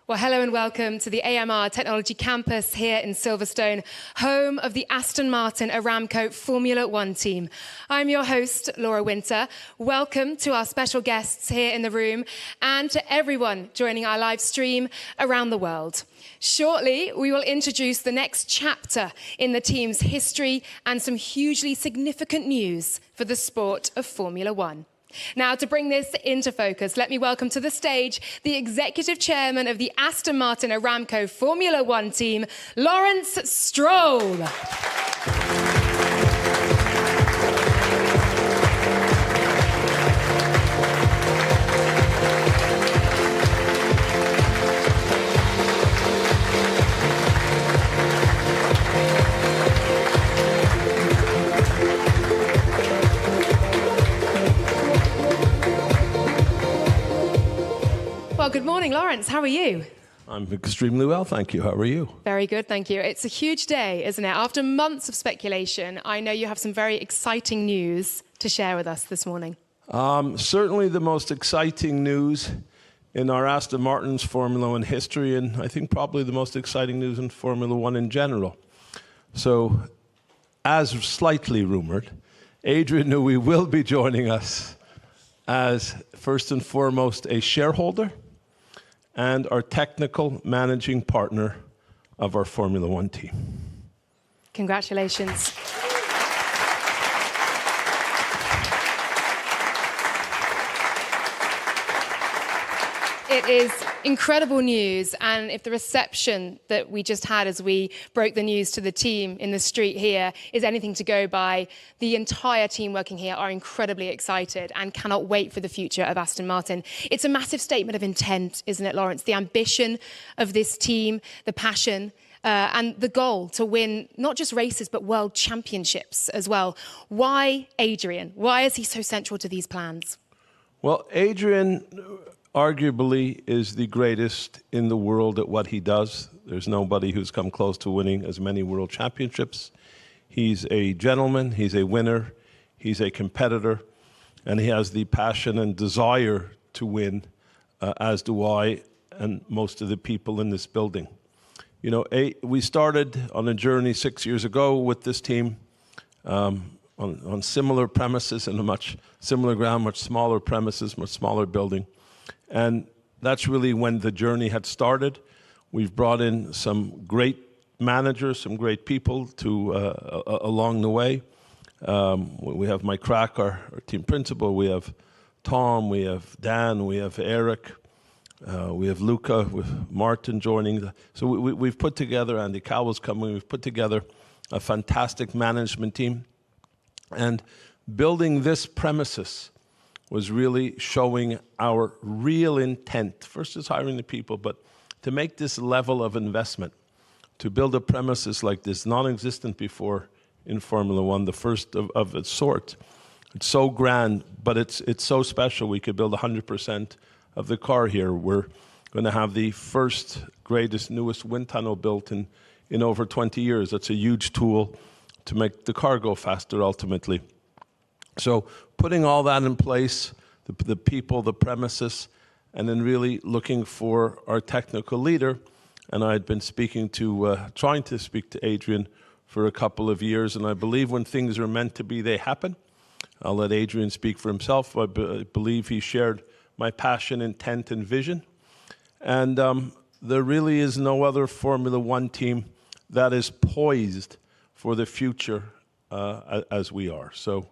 Well, hello and welcome to the AMR Technology Campus here in Silverstone, home of the Aston Martin Aramco Formula One team. I'm your host, Laura Winter. Welcome to our special guests here in the room and to everyone joining our live stream around the world. Shortly, we will introduce the next chapter in the team's history and some hugely significant news for the sport of Formula One. Now, to bring this into focus, let me welcome to the stage the Executive Chairman of the Aston Martin Aramco Formula One team, Lawrence Stroll. Well, good morning, Lawrence. How are you? I'm extremely well, thank you. How are you? Very good, thank you. It's a huge day, isn't it? After months of speculation, I know you have some very exciting news to share with us this morning. Certainly the most exciting news in our Aston Martin's Formula One history, and I think probably the most exciting news in Formula One in general. So, as slightly rumored, Adrian Newey will be joining us as, first and foremost, a shareholder and our technical managing partner of our Formula One team. Congratulations. It is incredible news, and if the reception that we just had as we broke the news to the team in the street here is anything to go by, the entire team working here are incredibly excited and cannot wait for the future of Aston Martin. It's a massive statement of intent, isn't it, Lawrence? The ambition of this team, the passion, and the goal to win not just races, but world championships as well. Why Adrian? Why is he so central to these plans? Well, Adrian arguably is the greatest in the world at what he does. There's nobody who's come close to winning as many world championships. He's a gentleman, he's a winner, he's a competitor, and he has the passion and desire to win, as do I and most of the people in this building. You know, we started on a journey 6 years ago with this team on similar premises and a much similar ground, much smaller premises, much smaller building. And that's really when the journey had started. We've brought in some great managers, some great people along the way. We have Mike Crack, our team principal. We have Tom, we have Dan, we have Eric, we have Luca, with Martin joining. So we've put together, Andy Cowell's coming, we've put together a fantastic management team. And building this premises was really showing our real intent. First is hiring the people, but to make this level of investment, to build a premises like this, non-existent before in Formula One, the first of its sort. It's so grand, but it's so special. We could build 100% of the car here. We're going to have the first, greatest, newest wind tunnel built in over 20 years. That's a huge tool to make the car go faster ultimately. So putting all that in place, the people, the premises, and then really looking for our technical leader. And I had been trying to speak to Adrian for a couple of years, and I believe when things are meant to be, they happen. I'll let Adrian speak for himself. I believe he shared my passion, intent, and vision. And there really is no other Formula One team that is poised for the future as we are. So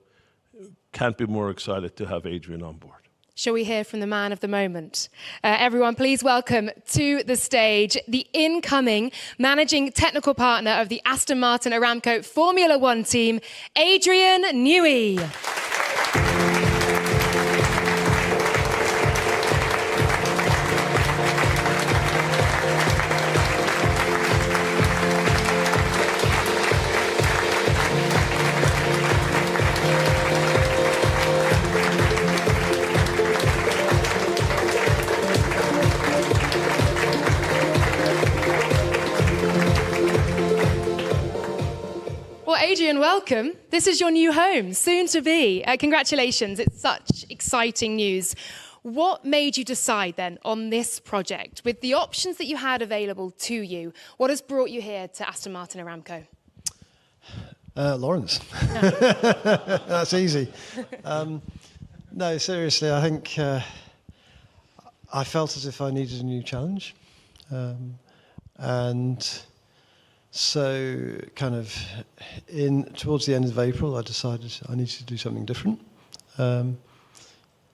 can't be more excited to have Adrian on board. Shall we hear from the man of the moment? Everyone, please welcome to the stage the incoming managing technical partner of the Aston Martin Aramco Formula One team, Adrian Newey. Adrian, welcome. This is your new home, soon to be. Congratulations. It's such exciting news. What made you decide then on this project? With the options that you had available to you, what has brought you here to Aston Martin Aramco? Lawrence. That's easy. No, seriously, I think I felt as if I needed a new challenge. And so kind of towards the end of April, I decided I needed to do something different.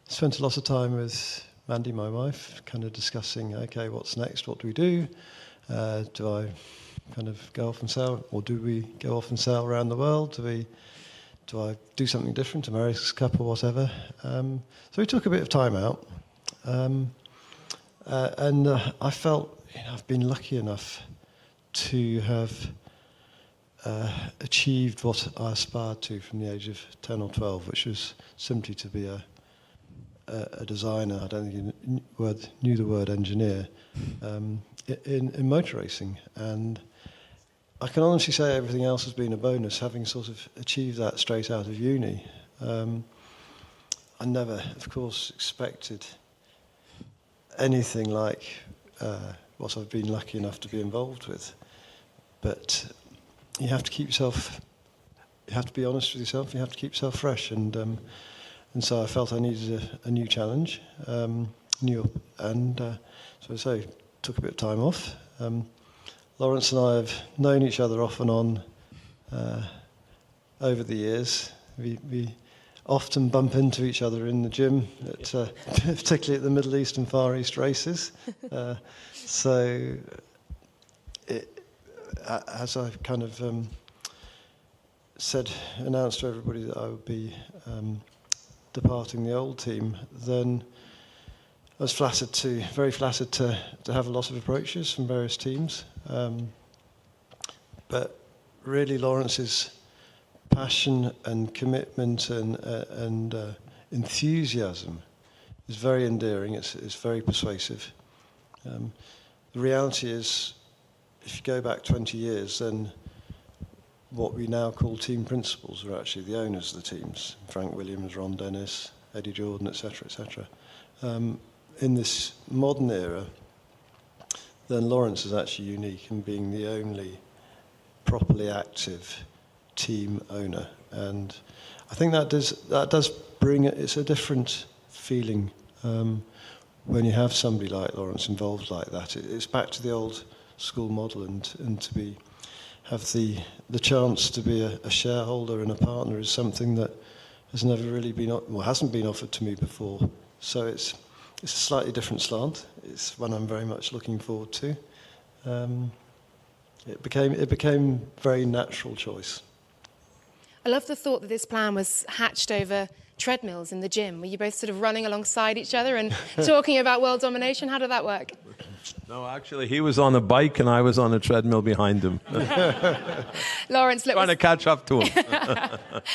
Spent a lot of time with Mandy, my wife, kind of discussing, okay, what's next? What do we do? Do I kind of go off and sail, or do we go off and sail around the world? Do I do something different, America's Cup or whatever? So we took a bit of time out, and I felt I've been lucky enough to have achieved what I aspired to from the age of 10 or 12, which was simply to be a designer. I don't think you knew the word engineer in motor racing, and I can honestly say everything else has been a bonus, having sort of achieved that straight out of uni. I never, of course, expected anything like what I've been lucky enough to be involved with. But you have to be honest with yourself, you have to keep yourself fresh, and so I felt I needed a new challenge, so I say, took a bit of time off. Lawrence and I have known each other off and on over the years. We often bump into each other in the gym, particularly at the Middle East and Far East races. So, as I kind of announced to everybody that I would be departing the old team, then I was very flattered to have a lot of approaches from various teams. But really, Lawrence's passion and commitment and enthusiasm is very endearing. It's very persuasive. The reality is, if you go back 20 years, then what we now call team principals are actually the owners of the teams: Frank Williams, Ron Dennis, Eddie Jordan, etc., etc. In this modern era, then Lawrence is actually unique in being the only properly active team owner, and I think that does bring it's a different feeling when you have somebody like Lawrence involved like that. It's back to the old school model, and to have the chance to be a shareholder and a partner is something that has never really hasn't been offered to me before. So it's a slightly different slant. It's one I'm very much looking forward to. It became a very natural choice. I love the thought that this plan was hatched over treadmills in the gym. Were you both sort of running alongside each other and talking about world domination? How did that work? No, actually, he was on a bike and I was on a treadmill behind him. Lawrence, look, trying to catch up to him.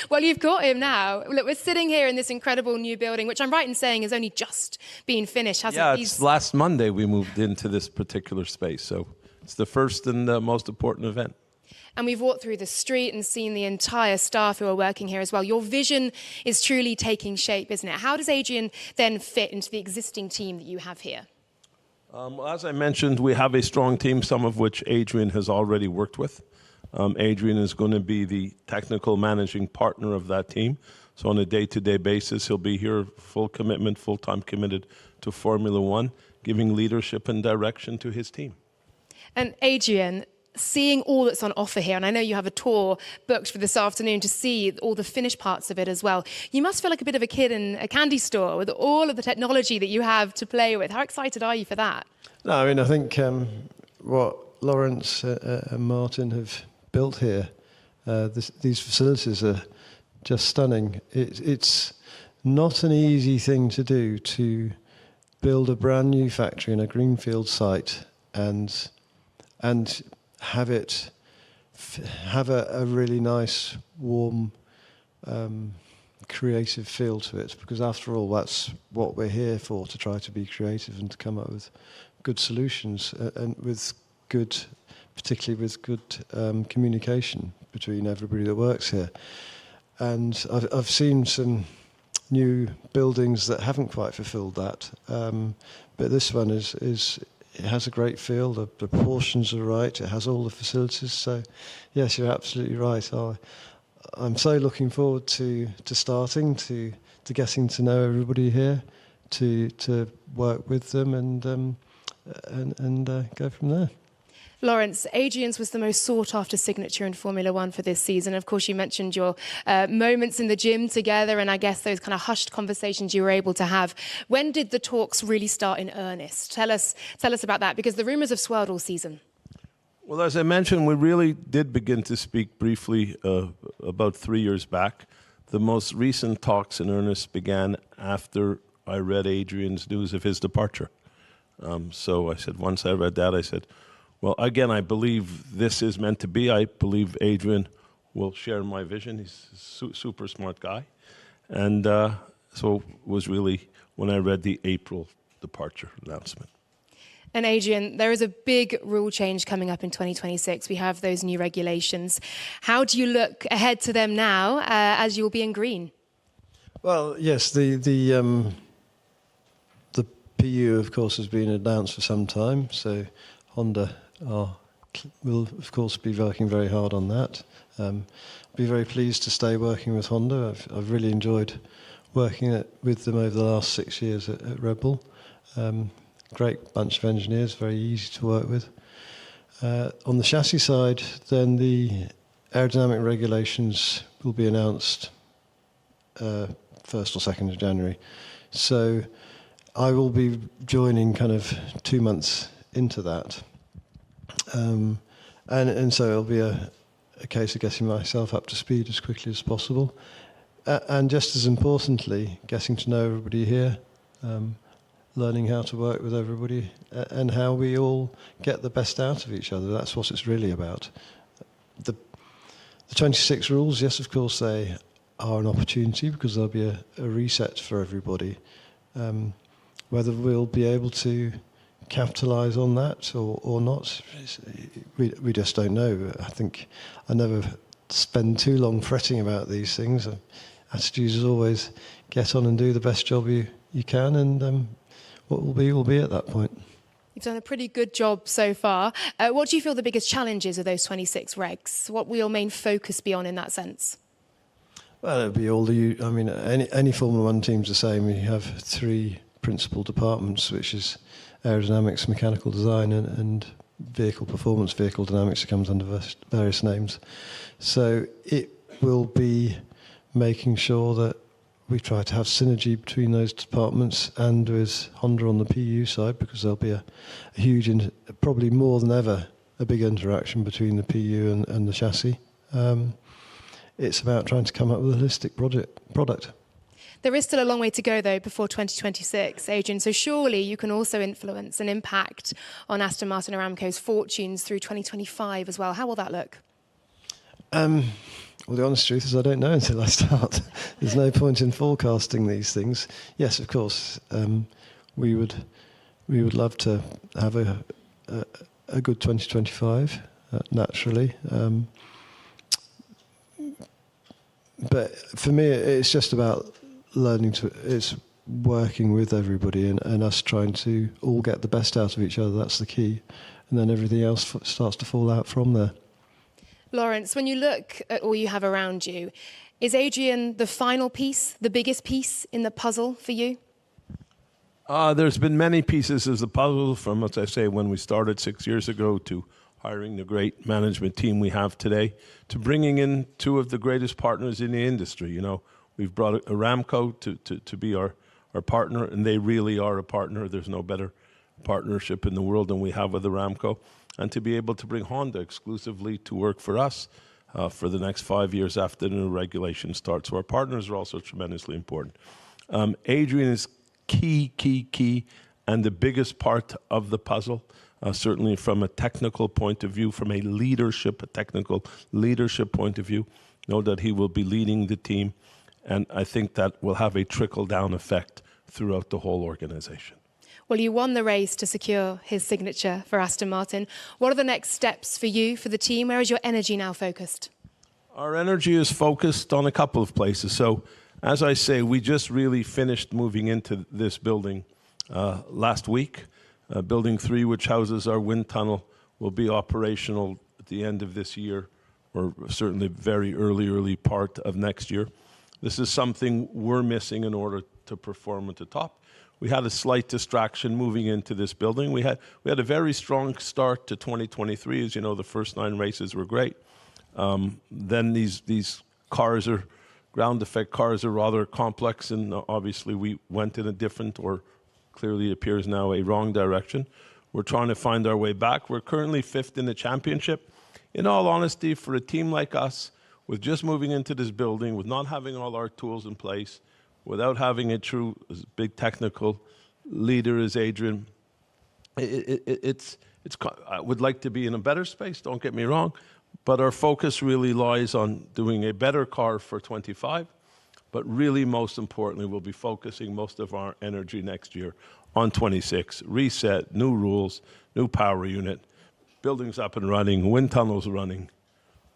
Well, you've got him now. Look, we're sitting here in this incredible new building, which I'm right in saying has only just been finished, hasn't it? Yeah, it's last Monday we moved into this particular space, so it's the first and the most important event. And we've walked through the street and seen the entire staff who are working here as well. Your vision is truly taking shape, isn't it? How does Adrian then fit into the existing team that you have here? As I mentioned, we have a strong team, some of which Adrian has already worked with. Adrian is going to be the technical managing partner of that team. So on a day-to-day basis, he'll be here, full commitment, full-time committed to Formula One, giving leadership and direction to his team. And Adrian, seeing all that's on offer here, and I know you have a tour booked for this afternoon to see all the finished parts of it as well, you must feel like a bit of a kid in a candy store with all of the technology that you have to play with. How excited are you for that? No, I mean, I think what Lawrence and Martin have built here, these facilities are just stunning. It's not an easy thing to do, to build a brand new factory in a greenfield site and have a really nice, warm, creative feel to it, because after all, that's what we're here for, to try to be creative and to come up with good solutions, and particularly with good communication between everybody that works here. And I've seen some new buildings that haven't quite fulfilled that. But this one it has a great feel. The proportions are right. It has all the facilities. So, yes, you're absolutely right. I'm so looking forward to starting, to getting to know everybody here, to work with them and go from there. Lawrence, Adrian's was the most sought-after signature in Formula One for this season. Of course, you mentioned your moments in the gym together and I guess those kind of hushed conversations you were able to have. When did the talks really start in earnest? Tell us about that, because the rumours have swirled all season. Well, as I mentioned, we really did begin to speak briefly about 3 years back. The most recent talks in earnest began after I read Adrian's news of his departure. So I said, once I read that, I said, well, again, I believe this is meant to be. I believe Adrian will share my vision. He's a super smart guy. And so it was really when I read the April departure announcement. And Adrian, there is a big rule change coming up in 2026. We have those new regulations. How do you look ahead to them now as you'll be in green? Well, yes, the PU, of course, has been announced for some time. So Honda will, of course, be working very hard on that. Be very pleased to stay working with Honda. I've really enjoyed working with them over the last 6 years at Red Bull. Great bunch of engineers, very easy to work with. On the chassis side, then the aerodynamic regulations will be announced 1st or 2nd of January. So I will be joining kind of 2 months into that. And so it'll be a case of getting myself up to speed as quickly as possible. And just as importantly, getting to know everybody here, learning how to work with everybody, and how we all get the best out of each other. That's what it's really about. The 26 rules, yes, of course, they are an opportunity because there'll be a reset for everybody. Whether we'll be able to capitalise on that or not, we just don't know. I think I never spend too long fretting about these things. Attitude is always get on and do the best job you can, and what will be at that point. You've done a pretty good job so far. What do you feel the biggest challenges of those 26 regs? What will your main focus be on in that sense? Well, it'll be all any Formula One team's the same. You have 3 principal departments, which is aerodynamics, mechanical design, and vehicle performance. Vehicle dynamics, it comes under various names. So it will be making sure that we try to have synergy between those departments and with Honda on the PU side, because there'll be a huge, probably more than ever, a big interaction between the PU and the chassis. It's about trying to come up with a holistic product. There is still a long way to go, though, before 2026, Adrian. So surely you can also influence and impact on Aston Martin Aramco's fortunes through 2025 as well. How will that look? Well, the honest truth is I don't know until I start. There's no point in forecasting these things. Yes, of course, we would love to have a good 2025, naturally. But for me, it's just about it's working with everybody and us trying to all get the best out of each other. That's the key. And then everything else starts to fall out from there. Lawrence, when you look at all you have around you, is Adrian the final piece, the biggest piece in the puzzle for you? There's been many pieces of the puzzle from, as I say, when we started 6 years ago to hiring the great management team we have today, to bringing in 2 of the greatest partners in the industry. You know, we've brought Aramco to be our partner, and they really are a partner. There's no better partnership in the world than we have with Aramco. And to be able to bring Honda exclusively to work for us for the next 5 years after the new regulation starts. So our partners are also tremendously important. Adrian is key, and the biggest part of the puzzle, certainly from a technical point of view, from a technical leadership point of view. Know that he will be leading the team, and I think that will have a trickle-down effect throughout the whole organization. Well, you won the race to secure his signature for Aston Martin. What are the next steps for you, for the team? Where is your energy now focused? Our energy is focused on a couple of places. So As I say, we just really finished moving into this building last week. Building 3, which houses our wind tunnel, will be operational at the end of this year, or certainly very early part of next year. This is something we're missing in order to perform at the top. We had a slight distraction moving into this building. We had a very strong start to 2023. As you know, the first 9 races were great. Then these cars are, ground effect cars are rather complex, and obviously we went in a different, or clearly appears now, a wrong direction. We're trying to find our way back. We're currently 5th in the championship. In all honesty, for a team like us, with just moving into this building, with not having all our tools in place, without having a true big technical leader as Adrian, I would like to be in a better space, don't get me wrong, but our focus really lies on doing a better car for 25. But really, most importantly, we'll be focusing most of our energy next year on 26. Reset, new rules, new power unit, buildings up and running, wind tunnels running.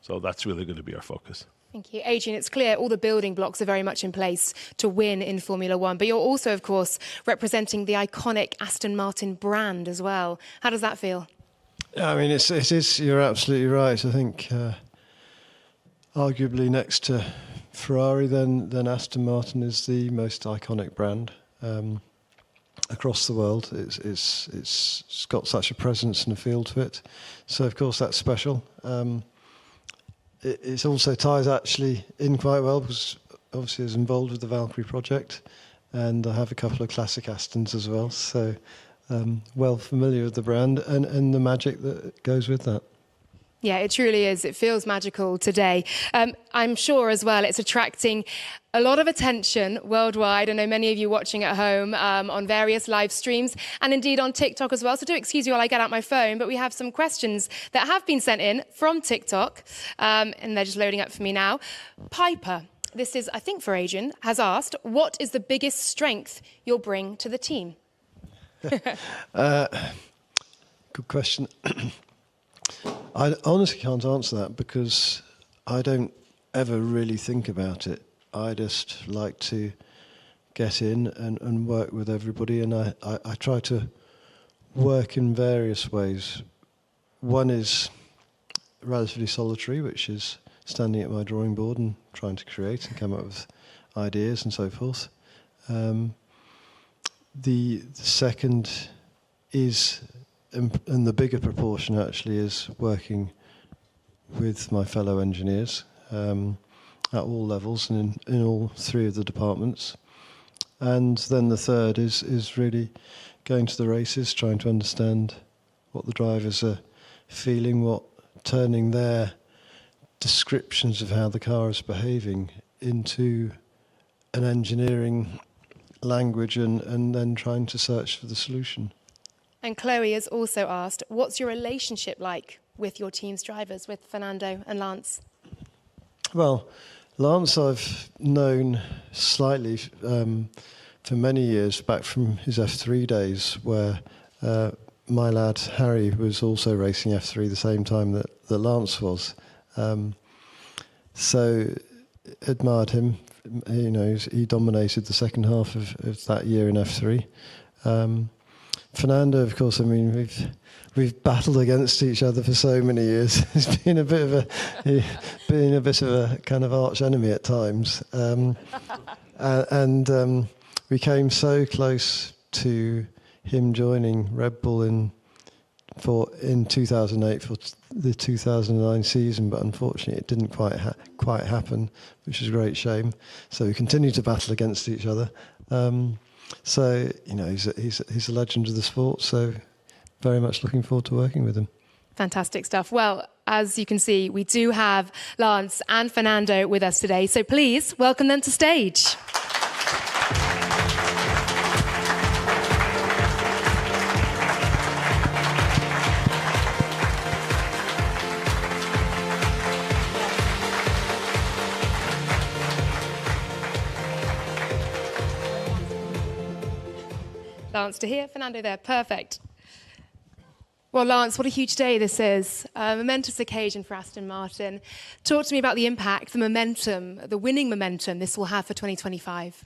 So that's really going to be our focus. Thank you. Adrian, it's clear all the building blocks are very much in place to win in Formula One, but you're also, of course, representing the iconic Aston Martin brand as well. How does that feel? Yeah, I mean, it is, you're absolutely right. I think arguably next to Ferrari, then Aston Martin is the most iconic brand across the world. It's got such a presence and a feel to it. So, of course, that's special. It also ties actually in quite well because obviously I was involved with the Valkyrie project, and I have a couple of classic Astons as well. So, well familiar with the brand and the magic that goes with that. Yeah, it truly is. It feels magical today. I'm sure as well it's attracting a lot of attention worldwide. I know many of you watching at home on various live streams and indeed on TikTok as well. So do excuse me while I get out my phone, but we have some questions that have been sent in from TikTok and they're just loading up for me now. Piper, this is, I think for Adrian, has asked, what is the biggest strength you'll bring to the team? Good question. I honestly can't answer that because I don't ever really think about it. I just like to get in and work with everybody, and I try to work in various ways. One is relatively solitary, which is standing at my drawing board and trying to create and come up with ideas and so forth. The second is, and the bigger proportion actually, is working with my fellow engineers at all levels and in all 3 of the departments. And then the third is really going to the races, trying to understand what the drivers are feeling, turning their descriptions of how the car is behaving into an engineering language and then trying to search for the solution. And Chloe has also asked, what's your relationship like with your team's drivers, with Fernando and Lance? Well, Lance I've known slightly for many years, back from his F3 days, where my lad Harry was also racing F3 the same time that Lance was. So admired him. You know, he dominated the second half of that year in F3. Fernando, of course, I mean, we've battled against each other for so many years. He's been a bit of a kind of arch enemy at times, and we came so close to him joining Red Bull in 2008 for the 2009 season, but unfortunately it didn't quite happen, which is a great shame. So we continue to battle against each other. So, you know, he's a legend of the sport, so very much looking forward to working with him. Fantastic stuff. Well, as you can see, we do have Lance and Fernando with us today, so please welcome them to stage. Lance to here, Fernando there. Perfect. Well, Lance, what a huge day this is. A momentous occasion for Aston Martin. Talk to me about the impact, the momentum, the winning momentum this will have for 2025.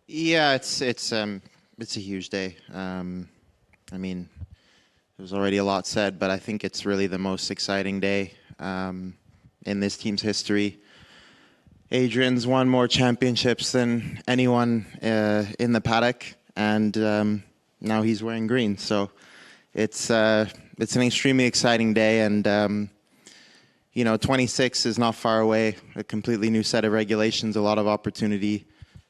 Yeah, it's a huge day. I mean, there's already a lot said, but I think it's really the most exciting day in this team's history. Adrian's won more championships than anyone in the paddock, and now he's wearing green. So it's an extremely exciting day, and 26 is not far away. A completely new set of regulations, a lot of opportunity,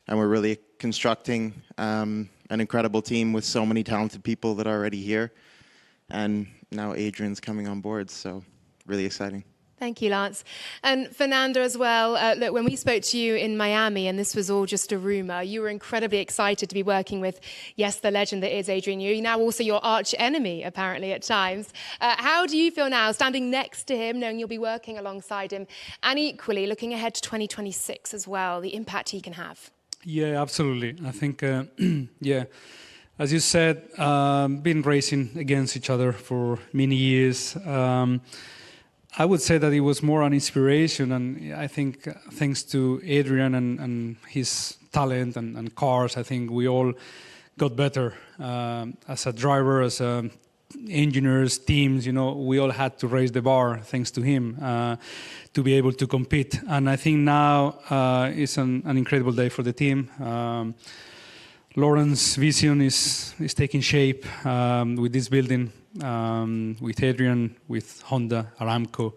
and we're really constructing an incredible team with so many talented people that are already here. And now Adrian's coming on board, so really exciting. Thank you, Lance. And Fernando as well. Look, when we spoke to you in Miami, and this was all just a rumor, you were incredibly excited to be working with, yes, the legend that is Adrian Newey, now also your arch enemy, apparently, at times. How do you feel now, standing next to him, knowing you'll be working alongside him, and equally looking ahead to 2026 as well, the impact he can have? Yeah, absolutely. I think, yeah, as you said, been racing against each other for many years. I would say that it was more an inspiration, and I think thanks to Adrian and his talent and cars, I think we all got better as a driver, as engineers, teams. We all had to raise the bar thanks to him to be able to compete. And I think now is an incredible day for the team. Lawrence's vision is taking shape with this building. With Adrian, with Honda, Aramco,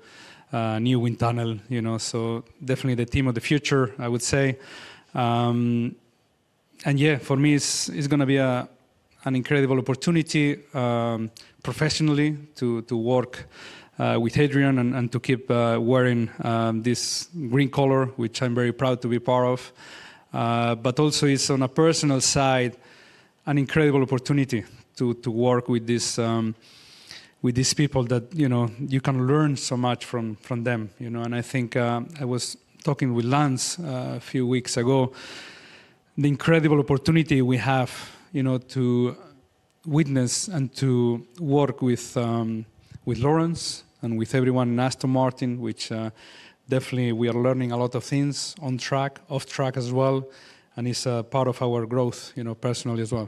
new wind tunnel, so definitely the team of the future, I would say. And yeah, for me, it's going to be an incredible opportunity professionally to work with Adrian and to keep wearing this green color, which I'm very proud to be part of. But also it's on a personal side, an incredible opportunity to work with these people that you can learn so much from them, and I think I was talking with Lance a few weeks ago, the incredible opportunity we have to witness and to work with Lawrence and with everyone in Aston Martin, which definitely we are learning a lot of things on track, off track as well, and it's a part of our growth personally as well.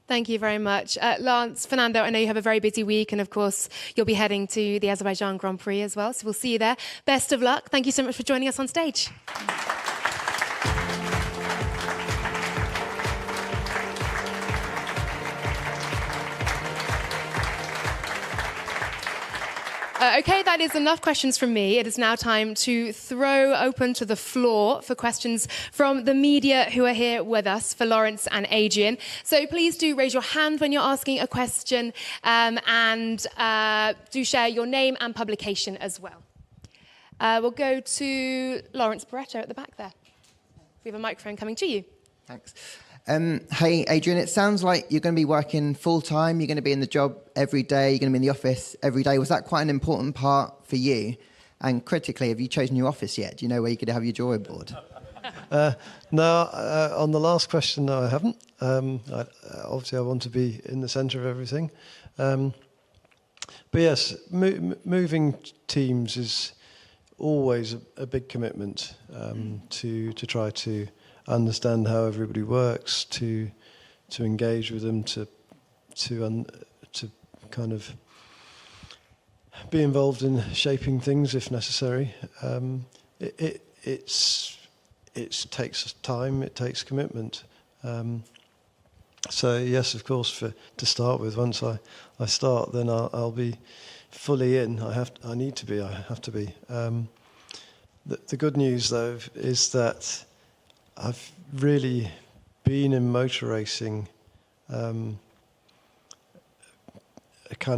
Thank you very much. Lance, Fernando, I know you have a very busy week, and of course, you'll be heading to the Azerbaijan Grand Prix as well, so we'll see you there. Best of luck. Thank you so much for joining us on stage. Okay, that is enough questions from me. It is now time to throw open to the floor for questions from the media who are here with us for Lawrence and Adrian. So please do raise your hand when you're asking a question, and do share your name and publication as well. We'll go to Lawrence Barretto at the back there. We have a microphone coming to you. Thanks. Hey, Adrian, it sounds like you're going to be working full-time, you're going to be in the job every day, you're going to be in the office every day. Was that quite an important part for you? And critically, have you chosen your office yet? Do you know where you could have your drawing board? No, on the last question, no, I haven't. Obviously, I want to be in the centre of everything. But yes, moving teams is always a big commitment to try to understand how everybody works, to engage with them, to kind of be involved in shaping things if necessary. It takes time, it takes commitment. So yes, of course, to start with, once I start, then I'll be fully in. I have to be. The good news, though, is that I've really been in motor racing, kind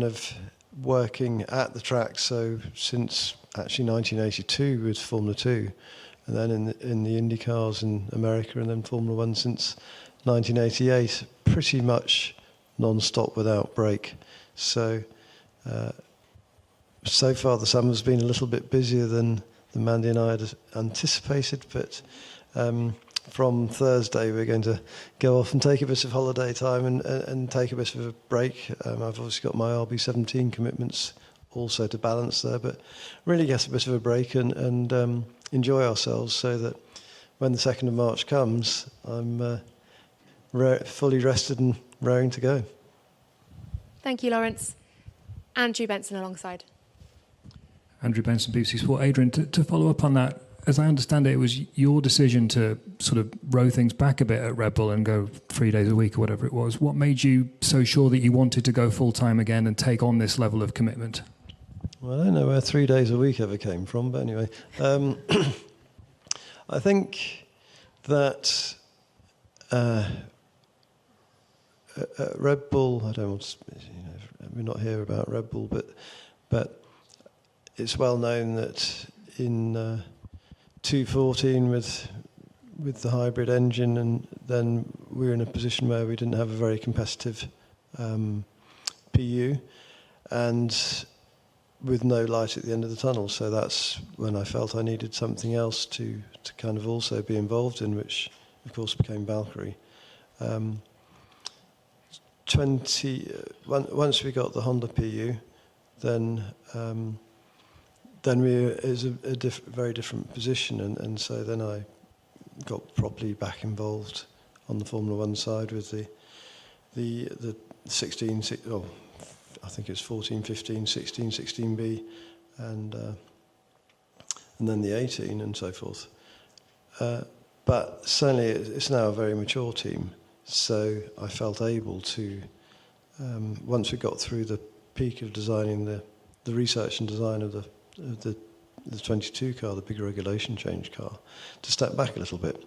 of working at the track. So since actually 1982 with Formula 2, and then in the Indy cars in America, and then Formula 1 since 1988, pretty much non-stop without break. So so far the summer's been a little bit busier than Mandy and I had anticipated, but from Thursday we're going to go off and take a bit of holiday time and take a bit of a break. I've obviously got my RB17 commitments also to balance there, but really get a bit of a break and enjoy ourselves so that when the 2nd of March comes, I'm fully rested and raring to go. Thank you, Lawrence. Andrew Benson alongside. Andrew Benson, BBC Sport. Adrian, to follow up on that, as I understand it, it was your decision to sort of row things back a bit at Red Bull and go 3 days a week or whatever it was. What made you so sure that you wanted to go full-time again and take on this level of commitment? Well, I don't know where 3 days a week ever came from, but anyway. I think that at Red Bull, I don't want to, we're not here about Red Bull, but it's well known that in 214 with the hybrid engine, and then we were in a position where we didn't have a very competitive PU, and with no light at the end of the tunnel. So that's when I felt I needed something else to kind of also be involved in, which of course became Valkyrie. Once we got the Honda PU, then we were in a very different position, and so then I got properly back involved on the Formula One side with the 16, I think it's 14, 15, 16, 16B, and then the 18 and so forth. But certainly it's now a very mature team, so I felt able to, once we got through the peak of designing the research and design of the 22 car, the big regulation change car, to step back a little bit,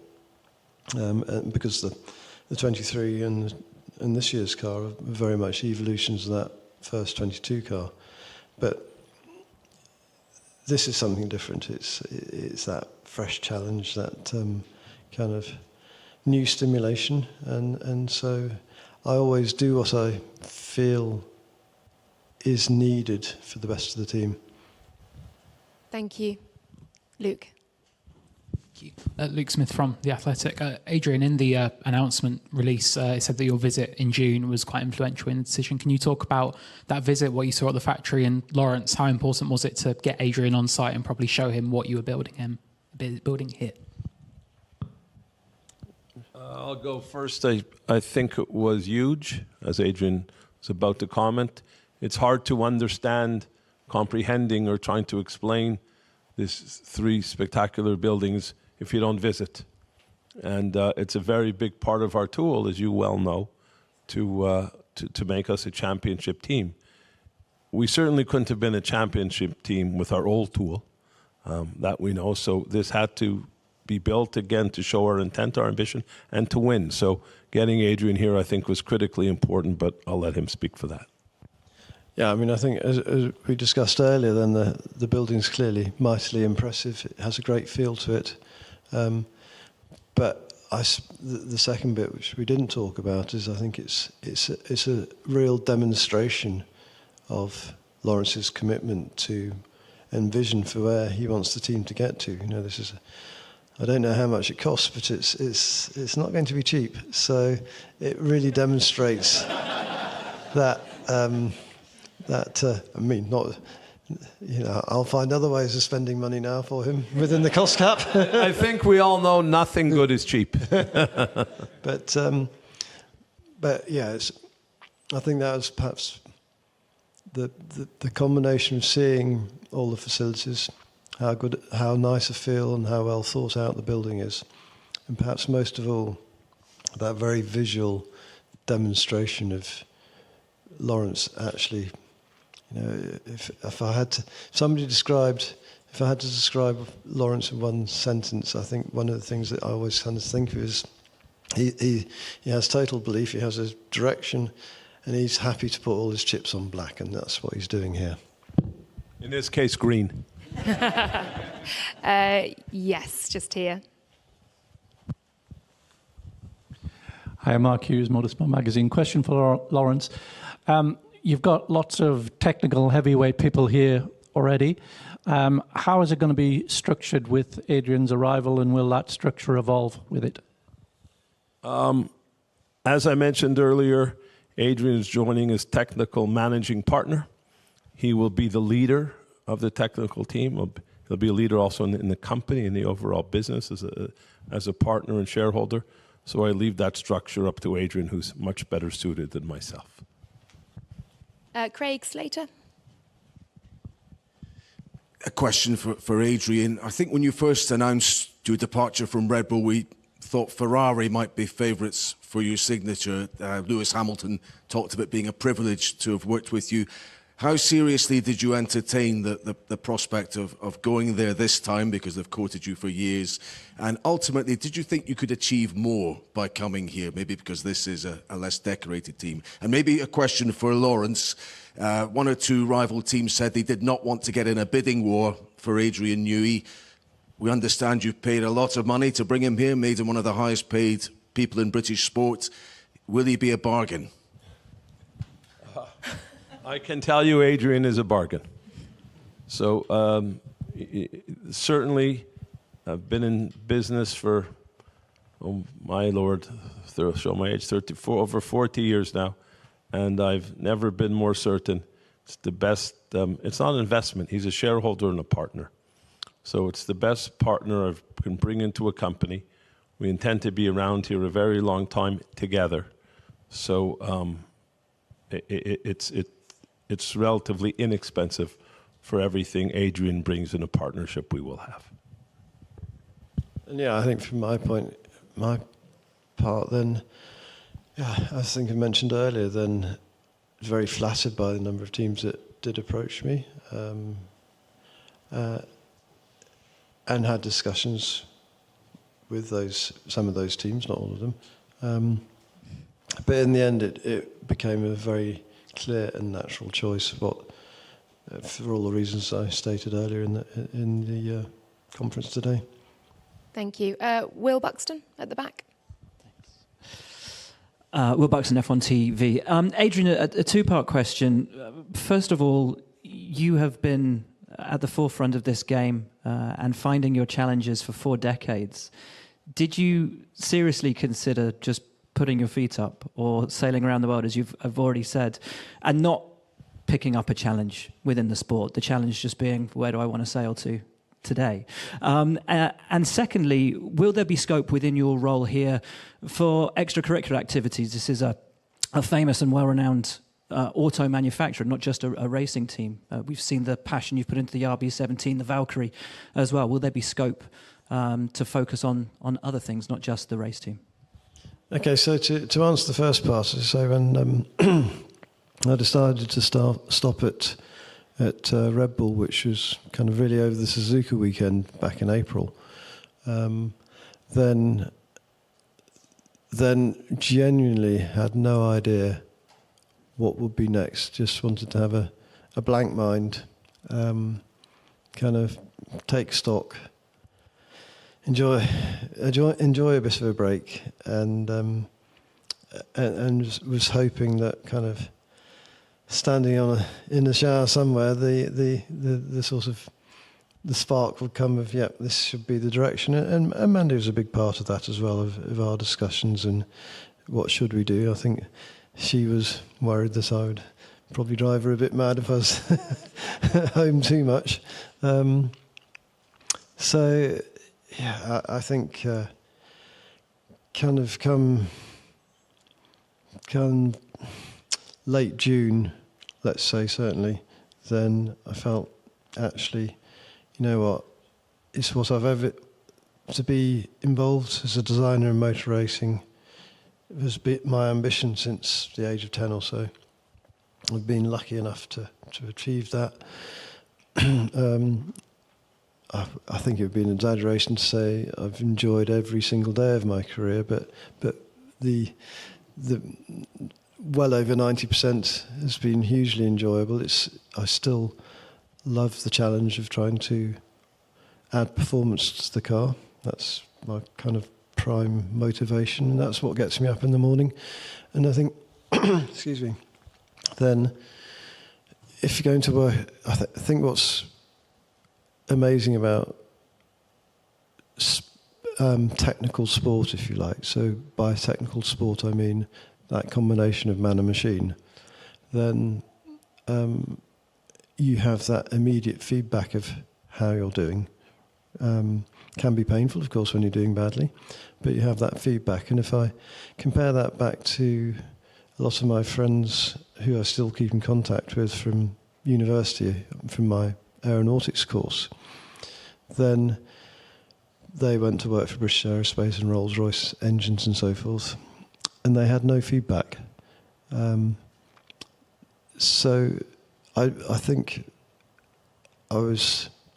because the 23 and this year's car are very much evolutions of that first 22 car, but this is something different. It's that fresh challenge, that kind of new stimulation, and so I always do what I feel is needed for the best of the team. Thank you. Luke. Luke Smith from The Athletic. Adrian, in the announcement release, it said that your visit in June was quite influential in the decision. Can you talk about that visit, what you saw at the factory, and Lawrence, how important was it to get Adrian on site and probably show him what you were building here? I'll go first. I think it was huge, as Adrian was about to comment. It's hard to understand, comprehending, or trying to explain these 3 spectacular buildings if you don't visit. And it's a very big part of our tool, as you well know, to make us a championship team. We certainly couldn't have been a championship team with our old tool, that we know. So this had to be built again to show our intent, our ambition, and to win. So getting Adrian here, I think, was critically important, but I'll let him speak for that. Yeah, I mean, I think as we discussed earlier, then the building's clearly mightily impressive. It has a great feel to it. But the second bit, which we didn't talk about, is I think it's a real demonstration of Lawrence's commitment to and vision for where he wants the team to get to. You know, this is I don't know how much it costs, but it's not going to be cheap. So it really demonstrates that. I mean, not, you know, I'll find other ways of spending money now for him within the cost cap. I think we all know nothing good is cheap. But yeah, I think that was perhaps the combination of seeing all the facilities, how nice a feel and how well thought out the building is, and perhaps most of all, that very visual demonstration of Lawrence actually. You know, if I had to describe Lawrence in one sentence, I think one of the things that I always kind of think of is he has total belief, he has a direction, and he's happy to put all his chips on black, and that's what he's doing here. In this case, green. Yes, just here. Hi, I'm Mark Hughes, Motorsport Magazine. Question for Lawrence. You've got lots of technical heavyweight people here already. How is it going to be structured with Adrian's arrival, and will that structure evolve with it? As I mentioned earlier, Adrian is joining as technical managing partner. He will be the leader of the technical team. He'll be a leader also in the company, in the overall business as a partner and shareholder. So I leave that structure up to Adrian, who's much better suited than myself. Craig Slater. A question for Adrian. I think when you first announced your departure from Red Bull, we thought Ferrari might be favourites for your signature. Lewis Hamilton talked about being a privilege to have worked with you. How seriously did you entertain the prospect of going there this time, because they've courted you for years? And ultimately, did you think you could achieve more by coming here, maybe because this is a less decorated team? And maybe a question for Lawrence. One or two rival teams said they did not want to get in a bidding war for Adrian Newey. We understand you've paid a lot of money to bring him here, made him one of the highest paid people in British sport. Will he be a bargain? I can tell you Adrian is a bargain. So certainly I've been in business for, oh my Lord, show my age, 34, over 40 years now. And I've never been more certain it's the best. It's not an investment. He's a shareholder and a partner. So it's the best partner I can bring into a company. We intend to be around here a very long time together. So it's relatively inexpensive for everything Adrian brings in a partnership we will have. And yeah, I think from my part then, yeah, I think I mentioned earlier, then I was very flattered by the number of teams that did approach me, and had discussions with some of those teams, not all of them. But in the end, it became a very clear and natural choice for all the reasons I stated earlier in the conference today. Thank you. Will Buxton at the back. Will Buxton, F1 TV. Adrian, a two-part question. First of all, you have been at the forefront of this game and finding your challenges for 4 decades. Did you seriously consider just putting your feet up or sailing around the world, as I've already said, and not picking up a challenge within the sport, the challenge just being, where do I want to sail to today? And secondly, will there be scope within your role here for extracurricular activities? This is a famous and well-renowned auto manufacturer, not just a racing team. We've seen the passion you've put into the RB17, the Valkyrie as well. Will there be scope to focus on other things, not just the race team? Okay, so to answer the first part, so when I decided to stop at Red Bull, which was kind of really over the Suzuka weekend back in April, then genuinely had no idea what would be next. Just wanted to have a blank mind, kind of take stock, enjoy a bit of a break, and was hoping that kind of standing in the shower somewhere, the sort of the spark would come of, yeah, this should be the direction. And Mandy was a big part of that as well, of our discussions and what should we do. I think she was worried that I would probably drive her a bit mad if I was at home too much. So yeah, I think kind of come late June, let's say, certainly, then I felt, actually, you know what, it's what I've ever, to be involved as a designer in motor racing, it was my ambition since the age of 10 or so. I've been lucky enough to achieve that. I think it would be an exaggeration to say I've enjoyed every single day of my career, but the well over 90% has been hugely enjoyable. I still love the challenge of trying to add performance to the car. That's my kind of prime motivation, and that's what gets me up in the morning. And I think, excuse me, then if you're going to work, I think what's amazing about technical sport, if you like. So by technical sport, I mean that combination of man and machine. Then you have that immediate feedback of how you're doing. Can be painful, of course, when you're doing badly, but you have that feedback. And if I compare that back to a lot of my friends who I still keep in contact with from university, from my aeronautics course, then they went to work for British Aerospace and Rolls-Royce engines and so forth, and they had no feedback. So I think I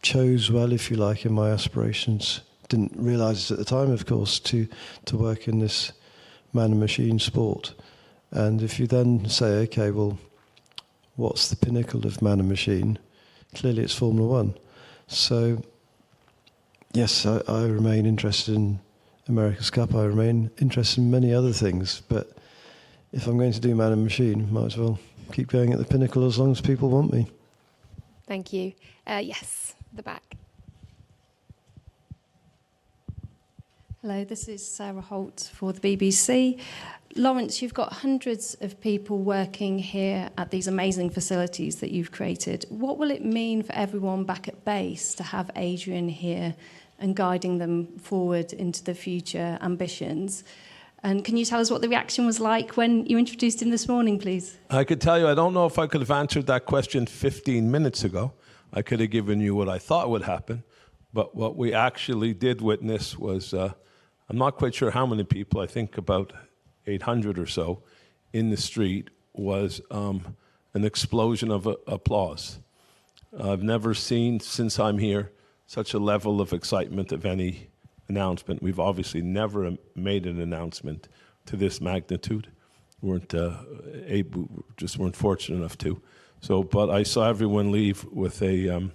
chose well, if you like, in my aspirations. Didn't realise it at the time, of course, to work in this man and machine sport. And if you then say, okay, well, what's the pinnacle of man and machine? Clearly it's Formula One. So yes, I remain interested in America's Cup. I remain interested in many other things. But if I'm going to do man and machine, might as well keep going at the pinnacle as long as people want me. Thank you. Yes, the back. Hello, this is Sarah Holt for the BBC. Lawrence, you've got hundreds of people working here at these amazing facilities that you've created. What will it mean for everyone back at base to have Adrian here and guiding them forward into the future ambitions? And can you tell us what the reaction was like when you introduced him this morning, please? I could tell you, I don't know if I could have answered that question 15 minutes ago. I could have given you what I thought would happen. But what we actually did witness was, I'm not quite sure how many people, I think about 800 or so, in the street, was an explosion of applause. I've never seen, since I'm here, such a level of excitement of any announcement. We've obviously never made an announcement to this magnitude. Weren't fortunate enough to. So, but I saw everyone leave with a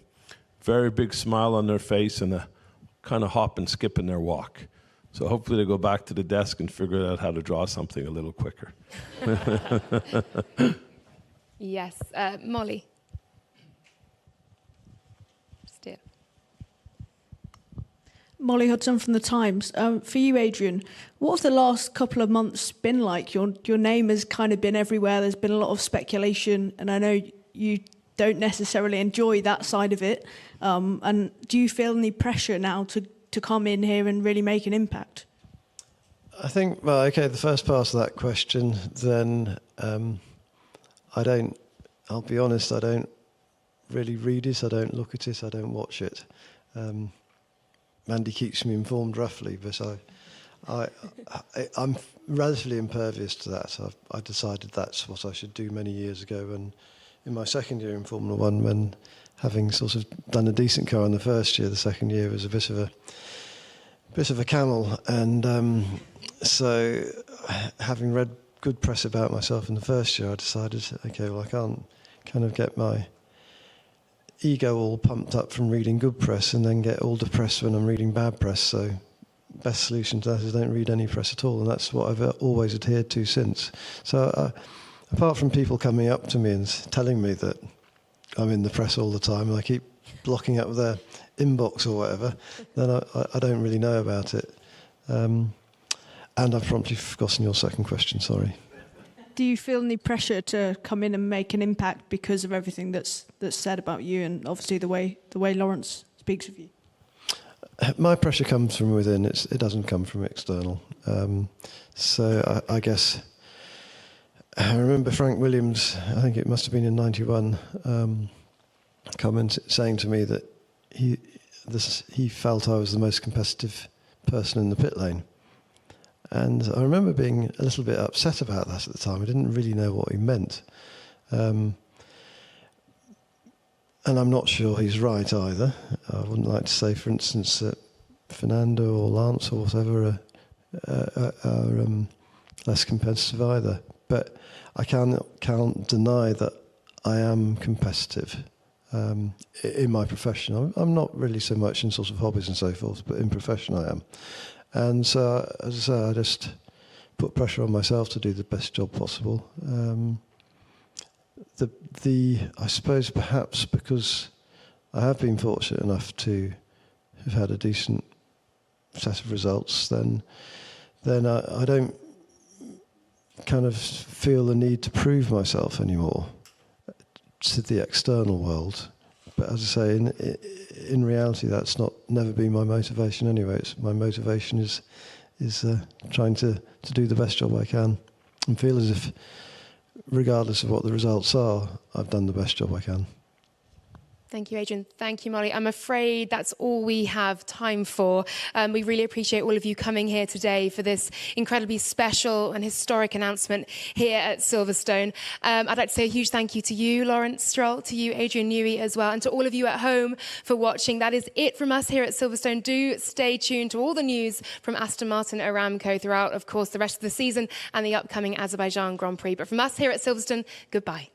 very big smile on their face and a kind of hop and skip in their walk. So hopefully they go back to the desk and figure out how to draw something a little quicker. Yes, Molly. Steer. Molly Hudson from The Times. For you, Adrian, what have the last couple of months been like? Your name has kind of been everywhere. There's been a lot of speculation, and I know you don't necessarily enjoy that side of it. And do you feel any pressure now to come in here and really make an impact? I think, well, okay, the first part of that question, then I'll be honest, I don't really read it, I don't look at it, I don't watch it. Mandy keeps me informed roughly, but I'm relatively impervious to that. I decided that's what I should do many years ago, and in my second year in Formula One, when having sort of done a decent car in the first year, the second year was a bit of a camel, and so having read good press about myself in the first year, I decided, okay, well, I can't kind of get my ego all pumped up from reading good press and then get all depressed when I'm reading bad press. So best solution to that is don't read any press at all, and that's what I've always adhered to since. So apart from people coming up to me and telling me that I'm in the press all the time and I keep blocking up their inbox or whatever, then I don't really know about it. And I've promptly forgotten your second question, sorry. Do you feel any pressure to come in and make an impact because of everything that's said about you and obviously the way Lawrence speaks of you? My pressure comes from within. It doesn't come from external. So I guess I remember Frank Williams, I think it must have been in '91, saying to me that he felt I was the most competitive person in the pit lane. And I remember being a little bit upset about that at the time. I didn't really know what he meant. And I'm not sure he's right either. I wouldn't like to say, for instance, that Fernando or Lance or whatever are less competitive either. But I can't deny that I am competitive in my profession. I'm not really so much in sort of hobbies and so forth, but in profession I am. And so, as I say, I just put pressure on myself to do the best job possible. I suppose perhaps because I have been fortunate enough to have had a decent set of results, then I don't kind of feel the need to prove myself anymore to the external world. But as I say, in reality, that's never been my motivation anyway. My motivation is trying to do the best job I can and feel as if, regardless of what the results are, I've done the best job I can. Thank you, Adrian. Thank you, Molly. I'm afraid that's all we have time for. We really appreciate all of you coming here today for this incredibly special and historic announcement here at Silverstone. I'd like to say a huge thank you to you, Lawrence Stroll, to you, Adrian Newey, as well, and to all of you at home for watching. That is it from us here at Silverstone. Do stay tuned to all the news from Aston Martin Aramco throughout, of course, the rest of the season and the upcoming Azerbaijan Grand Prix. But from us here at Silverstone, goodbye.